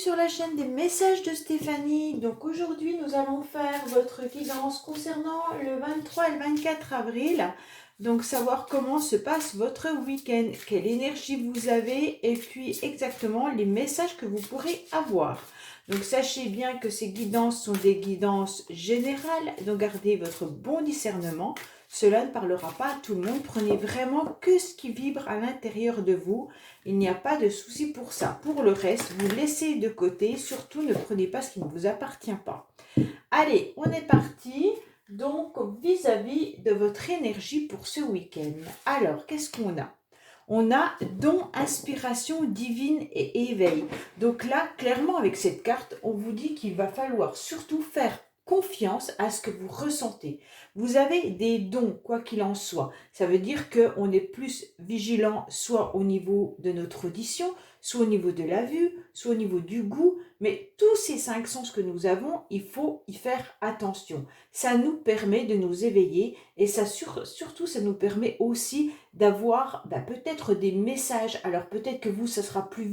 sur la chaîne des messages de Stéphanie. Donc aujourd'hui, nous allons faire votre guidance concernant le 23 et le 24 avril. Donc savoir comment se passe votre week-end, quelle énergie vous avez et puis exactement les messages que vous pourrez avoir. Donc sachez bien que ces guidances sont des guidances générales, donc gardez votre bon discernement. Cela ne parlera pas à tout le monde, prenez vraiment que ce qui vibre à l'intérieur de vous. Il n'y a pas de souci pour ça. Pour le reste, vous laissez de côté, surtout ne prenez pas ce qui ne vous appartient pas. Allez, on est parti. Donc vis-à-vis de votre énergie pour ce week-end. Alors, qu'est-ce qu'on a ? On a don, inspiration divine et éveil. Donc là, clairement, avec cette carte, on vous dit qu'il va falloir surtout faire confiance à ce que vous ressentez. Vous avez des dons, quoi qu'il en soit. Ça veut dire qu'on est plus vigilant, soit au niveau de notre audition, soit au niveau de la vue, soit au niveau du goût. Mais tous ces 5 sens que nous avons, il faut y faire attention. Ça nous permet de nous éveiller et ça surtout, ça nous permet aussi d'avoir peut-être des messages. Alors peut-être que vous, ça sera plus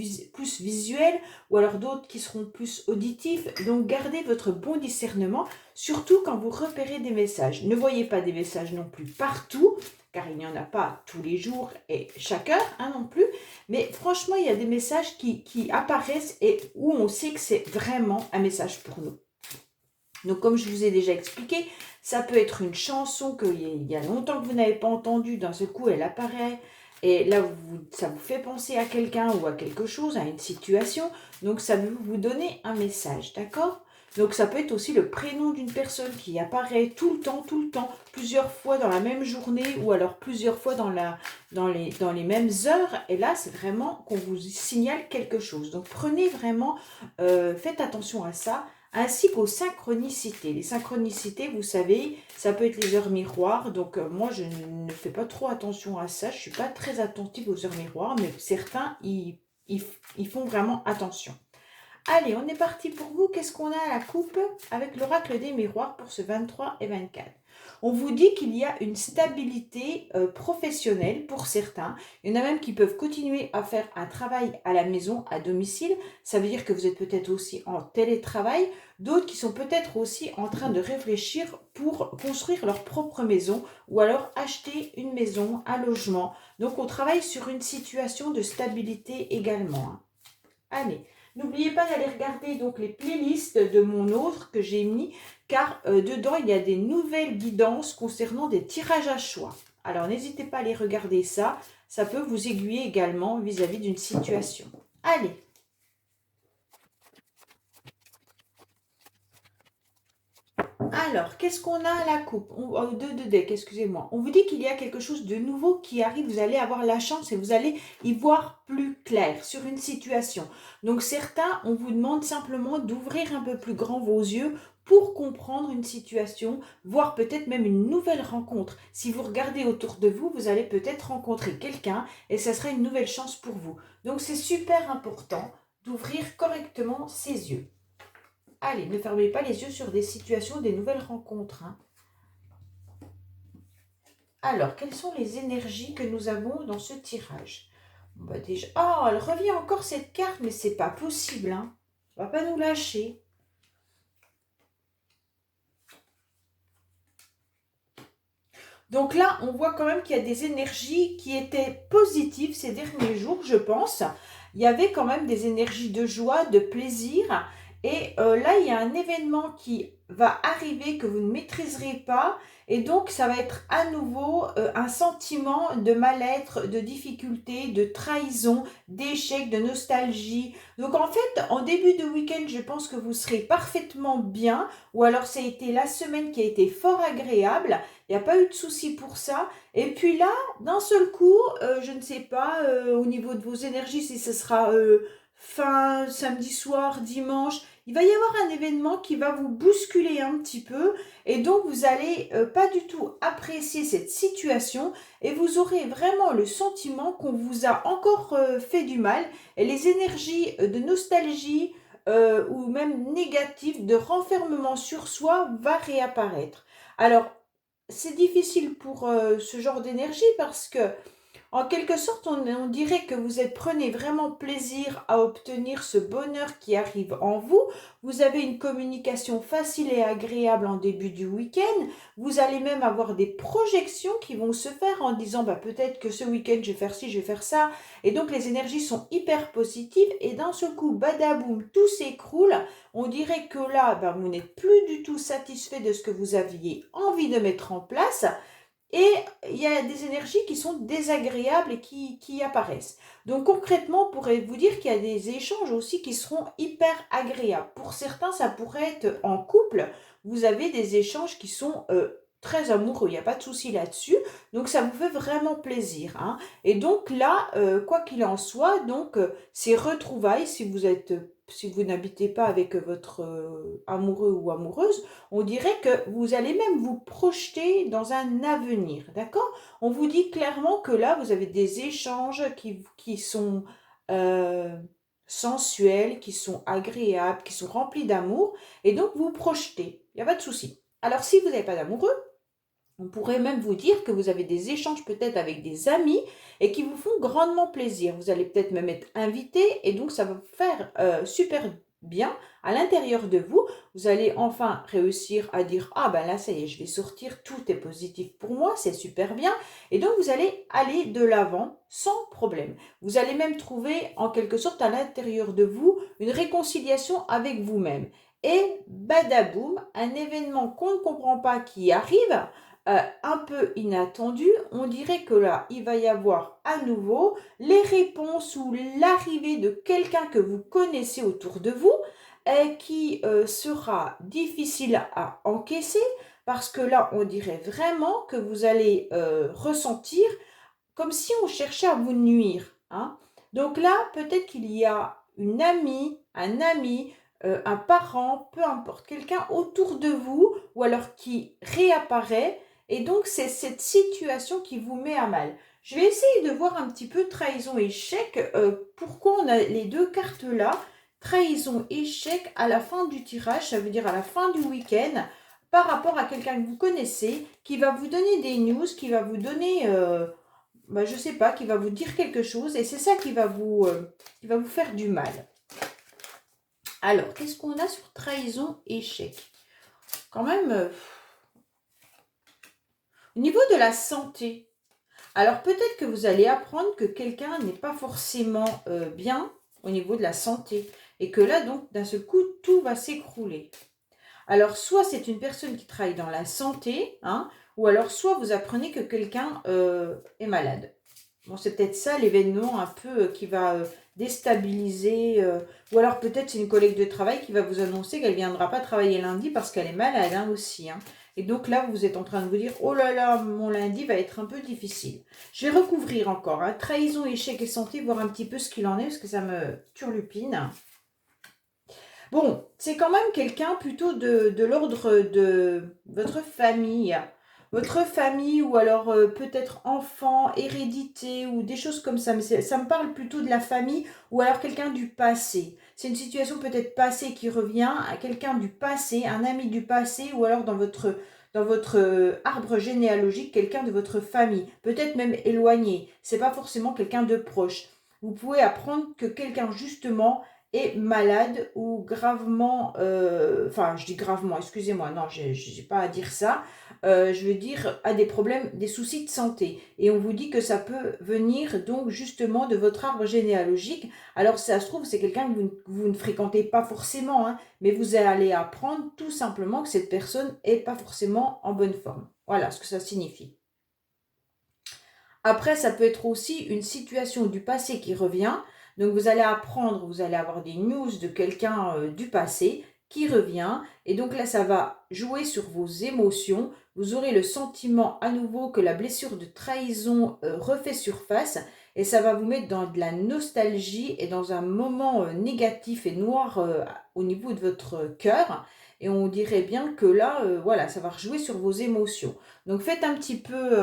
visuel ou alors d'autres qui seront plus auditifs. Donc gardez votre bon discernement, surtout quand vous repérez des messages. Ne voyez pas des messages non plus partout, car il n'y en a pas tous les jours et chaque heure non plus. Mais franchement, il y a des messages qui apparaissent et où on sait que c'est vraiment un message pour nous. Donc comme je vous ai déjà expliqué, ça peut être une chanson qu'il y a longtemps que vous n'avez pas entendue, d'un seul coup elle apparaît, et là ça vous fait penser à quelqu'un ou à quelque chose, à une situation, donc ça veut vous donner un message, d'accord ? Donc ça peut être aussi le prénom d'une personne qui apparaît tout le temps, plusieurs fois dans la même journée, ou alors plusieurs fois dans les mêmes heures, et là c'est vraiment qu'on vous signale quelque chose. Donc prenez vraiment, faites attention à ça, ainsi qu'aux synchronicités. Les synchronicités, vous savez, ça peut être les heures miroirs. Donc moi, je ne fais pas trop attention à ça. Je ne suis pas très attentive aux heures miroirs, mais certains, ils font vraiment attention. Allez, on est parti pour vous. Qu'est-ce qu'on a à la coupe avec l'oracle des miroirs pour ce 23 et 24 ? On vous dit qu'il y a une stabilité professionnelle pour certains. Il y en a même qui peuvent continuer à faire un travail à la maison, à domicile. Ça veut dire que vous êtes peut-être aussi en télétravail. D'autres qui sont peut-être aussi en train de réfléchir pour construire leur propre maison ou alors acheter une maison, un logement. Donc on travaille sur une situation de stabilité également. Allez. N'oubliez pas d'aller regarder donc les playlists de mon autre que j'ai mis, car dedans il y a des nouvelles guidances concernant des tirages à choix. Alors n'hésitez pas à aller regarder ça, ça peut vous aiguiller également vis-à-vis d'une situation. Allez. Alors, qu'est-ce qu'on a à la coupe ? Deux decks, excusez-moi. On vous dit qu'il y a quelque chose de nouveau qui arrive. Vous allez avoir la chance et vous allez y voir plus clair sur une situation. Donc, certains, on vous demande simplement d'ouvrir un peu plus grand vos yeux pour comprendre une situation, voire peut-être même une nouvelle rencontre. Si vous regardez autour de vous, vous allez peut-être rencontrer quelqu'un et ça sera une nouvelle chance pour vous. Donc, c'est super important d'ouvrir correctement ses yeux. Allez, ne fermez pas les yeux sur des situations, des nouvelles rencontres. Alors, quelles sont les énergies que nous avons dans ce tirage ? Déjà... Oh, elle revient encore cette carte, mais c'est pas possible. On va pas nous lâcher. Donc là, on voit quand même qu'il y a des énergies qui étaient positives ces derniers jours, je pense. Il y avait quand même des énergies de joie, de plaisir. Et là, il y a un événement qui va arriver que vous ne maîtriserez pas. Et donc, ça va être à nouveau un sentiment de mal-être, de difficulté, de trahison, d'échec, de nostalgie. Donc, en fait, en début de week-end, je pense que vous serez parfaitement bien. Ou alors, ça a été la semaine qui a été fort agréable. Il n'y a pas eu de souci pour ça. Et puis là, d'un seul coup, je ne sais pas, au niveau de vos énergies, si ce sera fin samedi soir, dimanche, il va y avoir un événement qui va vous bousculer un petit peu. Et donc, vous n'allez pas du tout apprécier cette situation. Et vous aurez vraiment le sentiment qu'on vous a encore fait du mal. Et les énergies de nostalgie ou même négatives, de renfermement sur soi, va réapparaître. Alors, c'est difficile pour ce genre d'énergie parce que En quelque sorte, on dirait que prenez vraiment plaisir à obtenir ce bonheur qui arrive en vous. Vous avez une communication facile et agréable en début du week-end. Vous allez même avoir des projections qui vont se faire en disant bah, peut-être que ce week-end je vais faire ci, je vais faire ça. Et donc les énergies sont hyper positives et d'un seul coup, badaboum, tout s'écroule. On dirait que là, bah, vous n'êtes plus du tout satisfait de ce que vous aviez envie de mettre en place. Et il y a des énergies qui sont désagréables et qui apparaissent. Donc concrètement, on pourrait vous dire qu'il y a des échanges aussi qui seront hyper agréables. Pour certains, ça pourrait être en couple. Vous avez des échanges qui sont très amoureux, il n'y a pas de souci là-dessus. Donc ça vous fait vraiment plaisir, hein. Et donc là, quoi qu'il en soit, donc ces retrouvailles, si vous n'habitez pas avec votre amoureux ou amoureuse, on dirait que vous allez même vous projeter dans un avenir, d'accord? On vous dit clairement que là, vous avez des échanges qui sont euh, sensuels, qui sont agréables, qui sont remplis d'amour, et donc vous projetez, il n'y a pas de souci. Alors si vous n'avez pas d'amoureux, on pourrait même vous dire que vous avez des échanges peut-être avec des amis et qui vous font grandement plaisir. Vous allez peut-être même être invité et donc ça va vous faire super bien à l'intérieur de vous. Vous allez enfin réussir à dire ah ben là ça y est, je vais sortir, tout est positif pour moi, c'est super bien. Et donc vous allez aller de l'avant sans problème. Vous allez même trouver en quelque sorte à l'intérieur de vous une réconciliation avec vous-même. Et badaboum, un événement qu'on ne comprend pas qui arrive un peu inattendu, on dirait que là, il va y avoir à nouveau les réponses ou l'arrivée de quelqu'un que vous connaissez autour de vous et qui sera difficile à encaisser parce que là, on dirait vraiment que vous allez ressentir comme si on cherchait à vous nuire, hein. Donc là, peut-être qu'il y a une amie, un ami, un parent, peu importe, quelqu'un autour de vous ou alors qui réapparaît et donc, c'est cette situation qui vous met à mal. Je vais essayer de voir un petit peu trahison, échec. Pourquoi on a les deux cartes là? Trahison, échec à la fin du tirage, ça veut dire à la fin du week-end, par rapport à quelqu'un que vous connaissez, qui va vous donner des news, qui va vous donner, bah, je sais pas, qui va vous dire quelque chose, et c'est ça qui va vous faire du mal. Alors, qu'est-ce qu'on a sur trahison, échec? Quand même... Au niveau de la santé, alors peut-être que vous allez apprendre que quelqu'un n'est pas forcément bien au niveau de la santé et que là, donc, d'un seul coup, tout va s'écrouler. Alors, soit c'est une personne qui travaille dans la santé, hein, ou alors soit vous apprenez que quelqu'un est malade. Bon, c'est peut-être ça l'événement un peu qui va déstabiliser, ou alors peut-être c'est une collègue de travail qui va vous annoncer qu'elle ne viendra pas travailler lundi parce qu'elle est malade hein, aussi, hein. Et donc là, vous êtes en train de vous dire, oh là là, mon lundi va être un peu difficile. Je vais recouvrir encore, hein, trahison, échec et santé, voir un petit peu ce qu'il en est, parce que ça me turlupine. Bon, c'est quand même quelqu'un plutôt de l'ordre de votre famille. Votre famille ou alors peut-être enfant, hérédité ou des choses comme ça. Mais ça me parle plutôt de la famille ou alors quelqu'un du passé. C'est une situation peut-être passée qui revient à quelqu'un du passé, un ami du passé ou alors dans votre arbre généalogique, quelqu'un de votre famille. Peut-être même éloigné. C'est pas forcément quelqu'un de proche. Vous pouvez apprendre que quelqu'un justement est malade ou gravement, enfin je dis gravement, excusez-moi, non, j'ai pas à dire ça, je veux dire a des problèmes, des soucis de santé. Et on vous dit que ça peut venir donc justement de votre arbre généalogique. Alors ça se trouve, c'est quelqu'un que vous ne fréquentez pas forcément, hein, mais vous allez apprendre tout simplement que cette personne n'est pas forcément en bonne forme. Voilà ce que ça signifie. Après, ça peut être aussi une situation du passé qui revient. Donc, vous allez apprendre, vous allez avoir des news de quelqu'un du passé qui revient. Et donc là, ça va jouer sur vos émotions. Vous aurez le sentiment à nouveau que la blessure de trahison refait surface. Et ça va vous mettre dans de la nostalgie et dans un moment négatif et noir au niveau de votre cœur. Et on dirait bien que là, voilà, ça va rejouer sur vos émotions. Donc, faites un petit peu...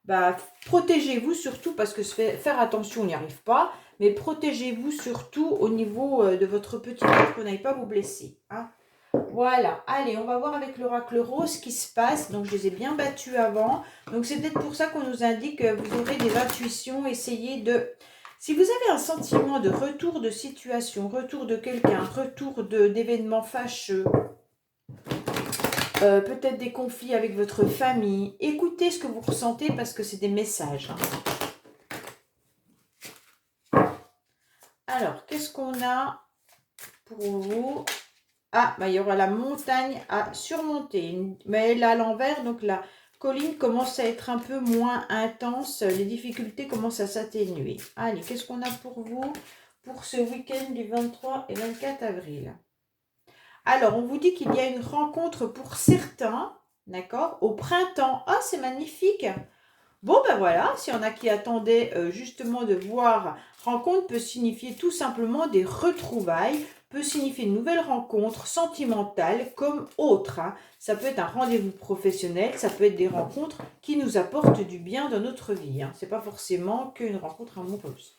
bah, protégez-vous surtout parce que faire attention, on n'y arrive pas, mais protégez-vous surtout au niveau de votre petit cœur pour n'allez pas vous blesser, hein. Voilà, allez, on va voir avec l'oracle rose ce qui se passe. Donc, je les ai bien battus avant. Donc, c'est peut-être pour ça qu'on nous indique que vous aurez des intuitions. Essayez de... Si vous avez un sentiment de retour de situation, retour de quelqu'un, retour d'événements fâcheux, peut-être des conflits avec votre famille, écoutez ce que vous ressentez parce que c'est des messages. Alors, qu'est-ce qu'on a pour vous? Ah, bah, il y aura la montagne à surmonter. Mais elle est à l'envers, donc la colline commence à être un peu moins intense. Les difficultés commencent à s'atténuer. Allez, qu'est-ce qu'on a pour vous pour ce week-end du 23 et 24 avril? Alors, on vous dit qu'il y a une rencontre pour certains, d'accord, au printemps. Ah, c'est magnifique! Bon, ben voilà, s'il y en a qui attendaient justement de voir, rencontre peut signifier tout simplement des retrouvailles, peut signifier une nouvelle rencontre sentimentale comme autre. Hein. Ça peut être un rendez-vous professionnel, ça peut être des rencontres qui nous apportent du bien dans notre vie. Hein. Ce n'est pas forcément qu'une rencontre amoureuse.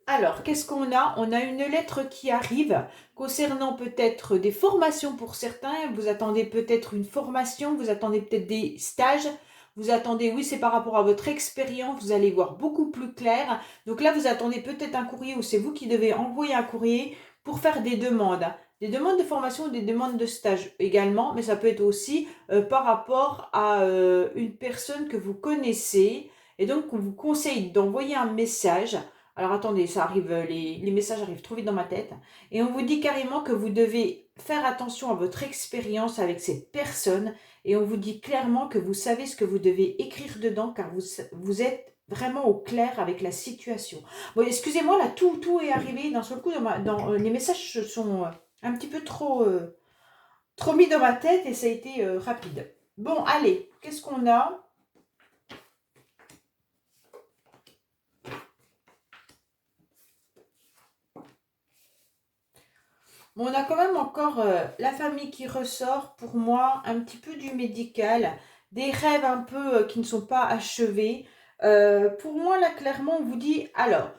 Alors, qu'est-ce qu'on a? On a une lettre qui arrive concernant peut-être des formations pour certains. Vous attendez peut-être une formation, vous attendez peut-être des stages. Vous attendez, oui, c'est par rapport à votre expérience, vous allez voir beaucoup plus clair. Donc là, vous attendez peut-être un courrier ou c'est vous qui devez envoyer un courrier pour faire des demandes. Des demandes de formation ou des demandes de stage également, mais ça peut être aussi par rapport à une personne que vous connaissez. Et donc, on vous conseille d'envoyer un message. Alors attendez, ça arrive, les messages arrivent trop vite dans ma tête. Et on vous dit carrément que vous devez faire attention à votre expérience avec cette personne. Et on vous dit clairement que vous savez ce que vous devez écrire dedans car vous êtes vraiment au clair avec la situation. Bon, excusez-moi, là, tout est arrivé d'un seul coup. Les messages se sont un petit peu trop mis dans ma tête et ça a été rapide. Bon, allez, qu'est-ce qu'on a ? Bon, on a quand même encore la famille qui ressort, pour moi, un petit peu du médical, des rêves un peu qui ne sont pas achevés. Pour moi, là, clairement, on vous dit, alors,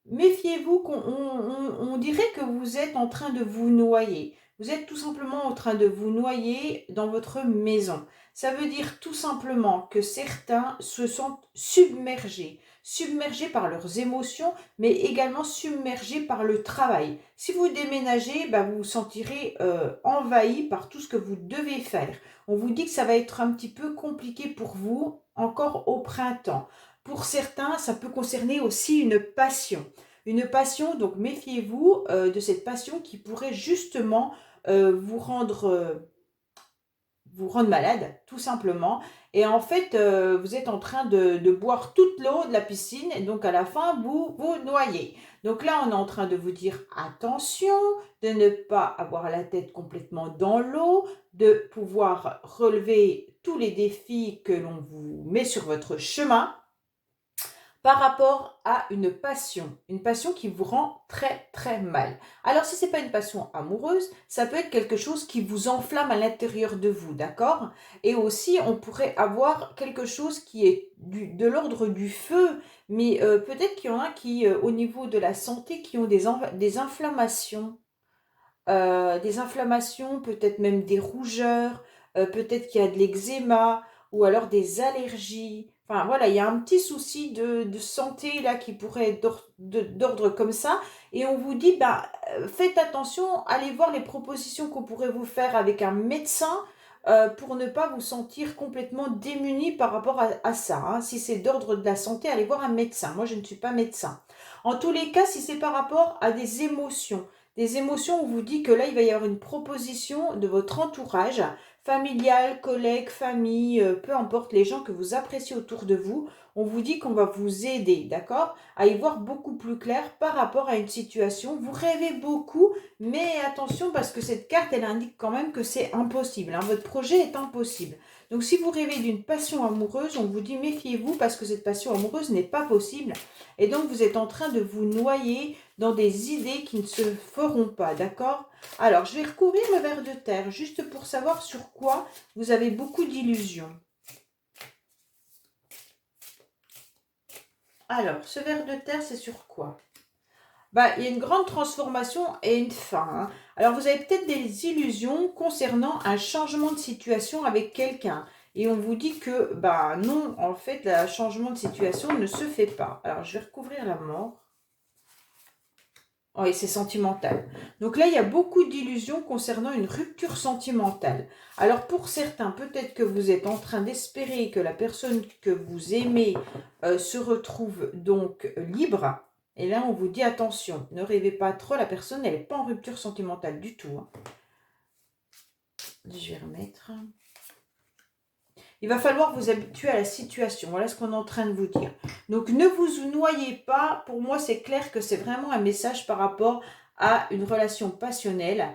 méfiez-vous on dirait que vous êtes en train de vous noyer. Vous êtes tout simplement en train de vous noyer dans votre maison. Ça veut dire tout simplement que certains se sentent submergés. Submergés par leurs émotions, mais également submergés par le travail. Si vous déménagez, bah, vous vous sentirez envahi par tout ce que vous devez faire. On vous dit que ça va être un petit peu compliqué pour vous, encore au printemps. Pour certains, ça peut concerner aussi une passion. Une passion, donc méfiez-vous de cette passion qui pourrait justement vous rendre malade, tout simplement. Et en fait, vous êtes en train de boire toute l'eau de la piscine et donc à la fin, vous vous noyez. Donc là, on est en train de vous dire attention, de ne pas avoir la tête complètement dans l'eau, de pouvoir relever tous les défis que l'on vous met sur votre chemin par rapport à une passion qui vous rend très très mal. Alors si ce n'est pas une passion amoureuse, ça peut être quelque chose qui vous enflamme à l'intérieur de vous, d'accord? Et aussi on pourrait avoir quelque chose qui est de l'ordre du feu, mais peut-être qu'il y en a qui au niveau de la santé qui ont des inflammations, peut-être même des rougeurs, peut-être qu'il y a de l'eczéma ou alors des allergies. Enfin voilà, il y a un petit souci de santé là qui pourrait être d'ordre comme ça. Et on vous dit, bah, faites attention, allez voir les propositions qu'on pourrait vous faire avec un médecin pour ne pas vous sentir complètement démuni par rapport à ça. Hein. Si c'est d'ordre de la santé, allez voir un médecin. Moi, je ne suis pas médecin. En tous les cas, si c'est par rapport à des émotions, on vous dit que là, il va y avoir une proposition de votre entourage, familial, collègue, famille, peu importe les gens que vous appréciez autour de vous. On vous dit qu'on va vous aider, d'accord, à y voir beaucoup plus clair par rapport à une situation. Vous rêvez beaucoup, mais attention parce que cette carte, elle indique quand même que c'est impossible. Hein. Votre projet est impossible. Donc si vous rêvez d'une passion amoureuse, on vous dit méfiez-vous parce que cette passion amoureuse n'est pas possible. Et donc vous êtes en train de vous noyer dans des idées qui ne se feront pas, d'accord? Alors, je vais recouvrir le ver de terre, juste pour savoir sur quoi vous avez beaucoup d'illusions. Alors, ce ver de terre, c'est sur quoi? Bah, il y a une grande transformation et une fin, hein. Alors, vous avez peut-être des illusions concernant un changement de situation avec quelqu'un. Et on vous dit que, bah non, en fait, le changement de situation ne se fait pas. Alors, je vais recouvrir la mort. Oui, c'est sentimental. Donc là, il y a beaucoup d'illusions concernant une rupture sentimentale. Alors pour certains, peut-être que vous êtes en train d'espérer que la personne que vous aimez se retrouve donc libre. Et là, on vous dit attention, ne rêvez pas trop, la personne, elle n'est pas en rupture sentimentale du tout, hein. Je vais remettre. Il va falloir vous habituer à la situation. Voilà ce qu'on est en train de vous dire. Donc, ne vous noyez pas. Pour moi, c'est clair que c'est vraiment un message par rapport à une relation passionnelle.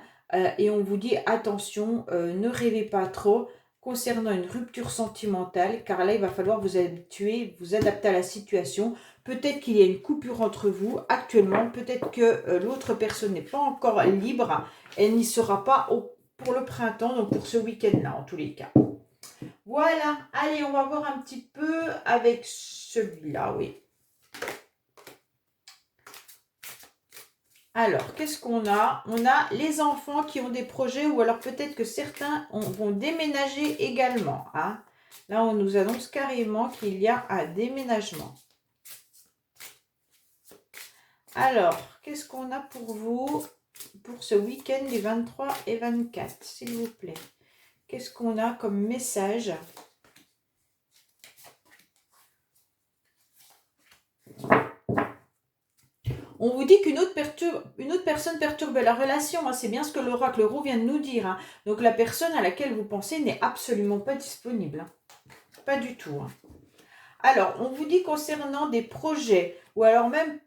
Et on vous dit, attention, ne rêvez pas trop concernant une rupture sentimentale, car là, il va falloir vous habituer, vous adapter à la situation. Peut-être qu'il y a une coupure entre vous actuellement. Peut-être que l'autre personne n'est pas encore libre. Elle n'y sera pas pour le printemps, donc pour ce week-end-là, en tous les cas. Voilà, allez, on va voir un petit peu avec celui-là, oui. Alors, qu'est-ce qu'on a? On a les enfants qui ont des projets ou alors peut-être que certains vont déménager également, hein. Là, on nous annonce carrément qu'il y a un déménagement. Alors, qu'est-ce qu'on a pour vous pour ce week-end du 23 et 24, s'il vous plaît? Qu'est-ce qu'on a comme message? On vous dit qu'une autre personne perturbe la relation, hein. C'est bien ce que l'oracle Roux vient de nous dire, hein. Donc la personne à laquelle vous pensez n'est absolument pas disponible, hein. Pas du tout, hein. Alors, on vous dit concernant des projets ou alors même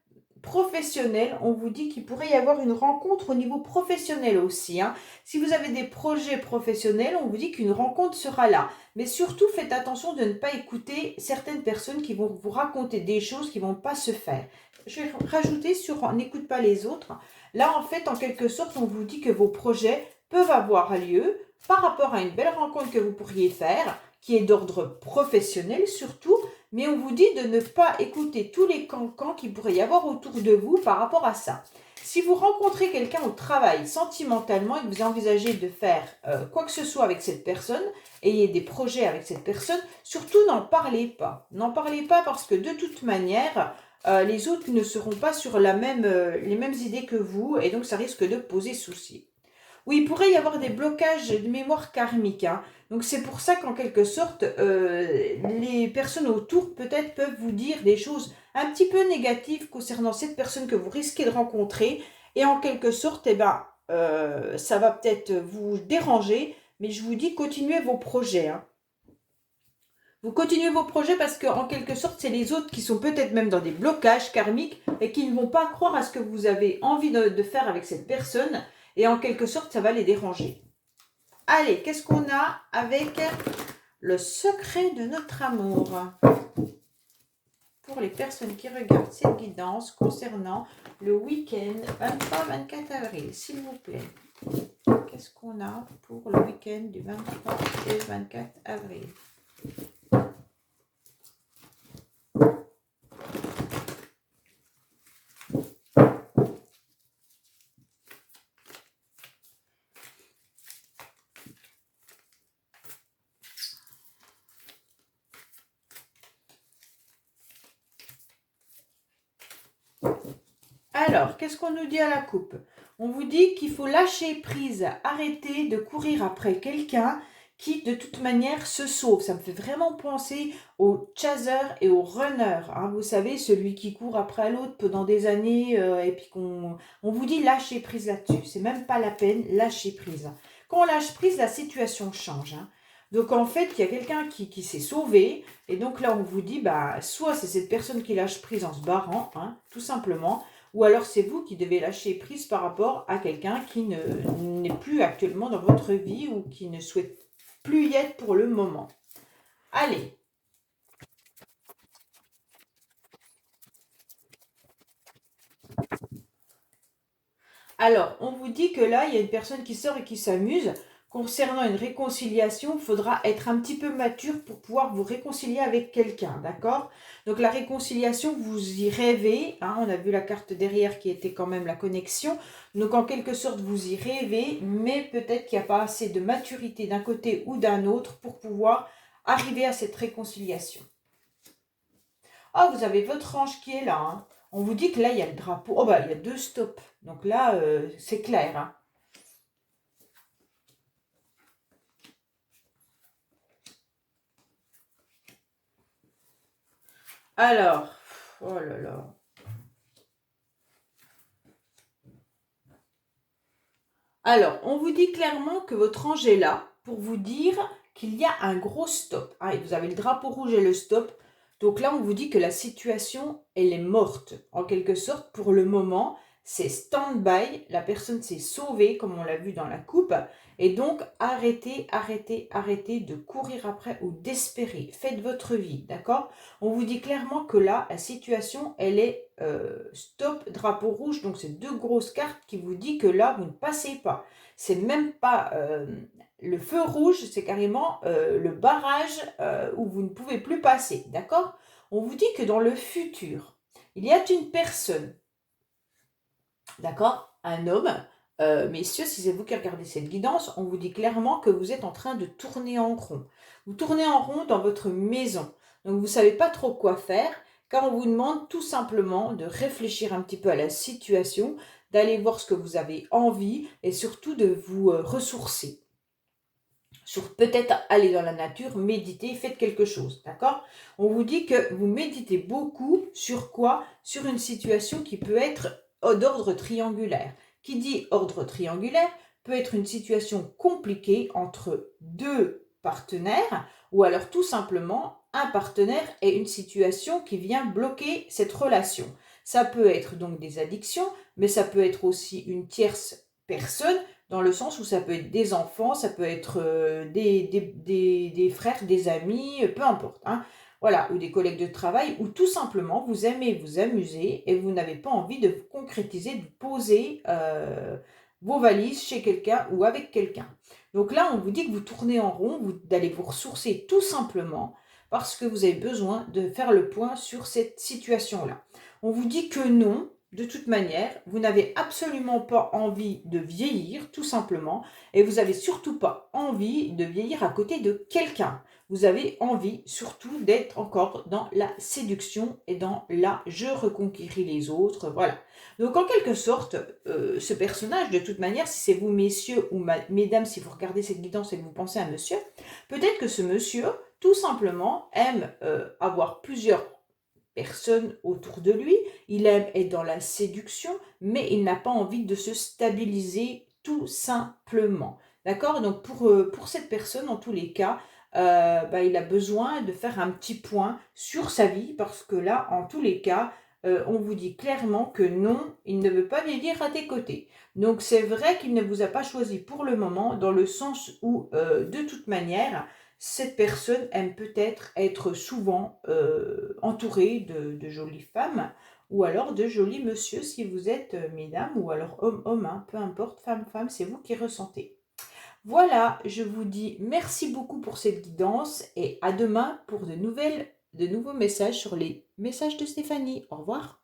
professionnels, on vous dit qu'il pourrait y avoir une rencontre au niveau professionnel aussi, hein. Si vous avez des projets professionnels, on vous dit qu'une rencontre sera là. Mais surtout, faites attention de ne pas écouter certaines personnes qui vont vous raconter des choses qui ne vont pas se faire. Je vais rajouter sur n'écoute pas les autres. Là, en fait, en quelque sorte, on vous dit que vos projets peuvent avoir lieu par rapport à une belle rencontre que vous pourriez faire, qui est d'ordre professionnel surtout, mais on vous dit de ne pas écouter tous les cancans qu'il pourrait y avoir autour de vous par rapport à ça. Si vous rencontrez quelqu'un au travail sentimentalement et que vous envisagez de faire quoi que ce soit avec cette personne, ayez des projets avec cette personne, surtout n'en parlez pas. N'en parlez pas parce que de toute manière, les autres ne seront pas sur les mêmes idées que vous et donc ça risque de poser souci. Oui, il pourrait y avoir des blocages de mémoire karmique, hein. Donc c'est pour ça qu'en quelque sorte, les personnes autour peut-être peuvent vous dire des choses un petit peu négatives concernant cette personne que vous risquez de rencontrer. Et en quelque sorte, eh ben, ça va peut-être vous déranger, mais je vous dis continuez vos projets, hein. Vous continuez vos projets parce qu'en quelque sorte, c'est les autres qui sont peut-être même dans des blocages karmiques et qui ne vont pas croire à ce que vous avez envie de faire avec cette personne. Et en quelque sorte, ça va les déranger. Allez, qu'est-ce qu'on a avec le secret de notre amour? Pour les personnes qui regardent cette guidance concernant le week-end 23-24 avril, s'il vous plaît. Qu'est-ce qu'on a pour le week-end du 23 et 24 avril? Alors, qu'est-ce qu'on nous dit à la coupe? On vous dit qu'il faut lâcher prise, arrêter de courir après quelqu'un qui, de toute manière, se sauve. Ça me fait vraiment penser aux chasers et aux runners, hein. Vous savez, celui qui court après l'autre pendant des années et puis on vous dit lâcher prise là-dessus. C'est même pas la peine, lâcher prise. Quand on lâche prise, la situation change, hein. Donc en fait, il y a quelqu'un qui s'est sauvé. Et donc là, on vous dit, bah, soit c'est cette personne qui lâche prise en se barrant, hein, tout simplement. Ou alors c'est vous qui devez lâcher prise par rapport à quelqu'un qui n'est plus actuellement dans votre vie ou qui ne souhaite plus y être pour le moment. Allez. Alors, on vous dit que là, il y a une personne qui sort et qui s'amuse concernant une réconciliation, il faudra être un petit peu mature pour pouvoir vous réconcilier avec quelqu'un, d'accord? Donc la réconciliation, vous y rêvez, hein, on a vu la carte derrière qui était quand même la connexion. Donc en quelque sorte, vous y rêvez, mais peut-être qu'il n'y a pas assez de maturité d'un côté ou d'un autre pour pouvoir arriver à cette réconciliation. Ah, vous avez votre ange qui est là, hein. On vous dit que là, il y a le drapeau. Oh, bah, il y a 2 stops. Donc là, c'est clair, hein. Alors, oh là là. Alors, on vous dit clairement que votre ange est là pour vous dire qu'il y a un gros stop, hein, et vous avez le drapeau rouge et le stop. Donc là, on vous dit que la situation, elle est morte. En quelque sorte, pour le moment, c'est stand-by. La personne s'est sauvée, comme on l'a vu dans la coupe. Et donc, arrêtez, arrêtez, arrêtez de courir après ou d'espérer. Faites votre vie, d'accord? On vous dit clairement que là, la situation, elle est stop, drapeau rouge. Donc, c'est 2 grosses cartes qui vous disent que là, vous ne passez pas. C'est même pas le feu rouge, c'est carrément le barrage où vous ne pouvez plus passer, d'accord? On vous dit que dans le futur, il y a une personne, d'accord? Un homme. Messieurs, si c'est vous qui regardez cette guidance, on vous dit clairement que vous êtes en train de tourner en rond. Vous tournez en rond dans votre maison. Donc vous ne savez pas trop quoi faire, car on vous demande tout simplement de réfléchir un petit peu à la situation, d'aller voir ce que vous avez envie et surtout de vous ressourcer. Sur peut-être aller dans la nature, méditer, faites quelque chose, d'accord? On vous dit que vous méditez beaucoup sur quoi? Sur une situation qui peut être d'ordre triangulaire. Qui dit ordre triangulaire peut être une situation compliquée entre 2 partenaires ou alors tout simplement un partenaire et une situation qui vient bloquer cette relation. Ça peut être donc des addictions, mais ça peut être aussi une tierce personne dans le sens où ça peut être des enfants, ça peut être des frères, des amis, peu importe, hein. Voilà, ou des collègues de travail, ou tout simplement vous aimez vous amuser et vous n'avez pas envie de concrétiser, de poser vos valises chez quelqu'un ou avec quelqu'un. Donc là, on vous dit que vous tournez en rond, d'aller vous ressourcer tout simplement parce que vous avez besoin de faire le point sur cette situation-là. On vous dit que non, de toute manière, vous n'avez absolument pas envie de vieillir, tout simplement, et vous n'avez surtout pas envie de vieillir à côté de quelqu'un. Vous avez envie surtout d'être encore dans la séduction et dans la je reconquéris les autres, voilà. Donc en quelque sorte, ce personnage, de toute manière, si c'est vous messieurs ou mesdames, si vous regardez cette guidance et que vous pensez à monsieur, peut-être que ce monsieur, tout simplement, aime avoir plusieurs personne autour de lui, il aime être dans la séduction, mais il n'a pas envie de se stabiliser tout simplement. D'accord? Donc pour cette personne, en tous les cas, il a besoin de faire un petit point sur sa vie, parce que là, en tous les cas, on vous dit clairement que non, il ne veut pas vieillir à tes côtés. Donc c'est vrai qu'il ne vous a pas choisi pour le moment, dans le sens où, de toute manière, cette personne aime peut-être être souvent entourée de jolies femmes ou alors de jolis monsieur si vous êtes mesdames ou alors homme, hein, peu importe, femme, c'est vous qui ressentez. Voilà, je vous dis merci beaucoup pour cette guidance et à demain pour de nouveaux messages sur les messages de Stéphanie. Au revoir.